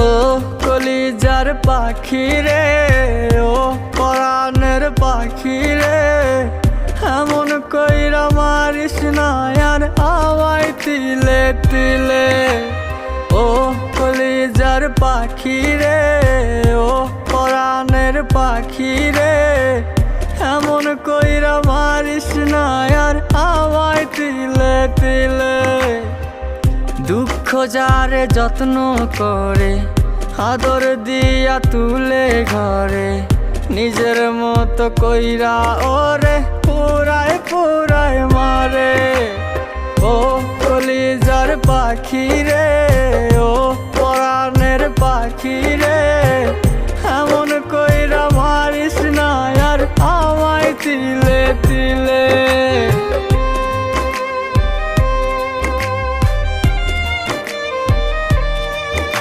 ও কলিজার পাখি রে, ও পরাণের পাখি রে, এমন কইরা মারিস না আর আমায় তিলে তিলে। ও কলিজার পাখি রে, ও পরাণের পাখি রে, এমন কইরা মারিস না আর আমায় তিলে তিলে। দুঃখ যারে যত্ন করে আদর দিয়া তুলে ঘরে, নিজের মতো কইরা ওরে পুরায় পুরায় মারে। ও কলিজার পাখি রে, ও পরাণের পাখি রে,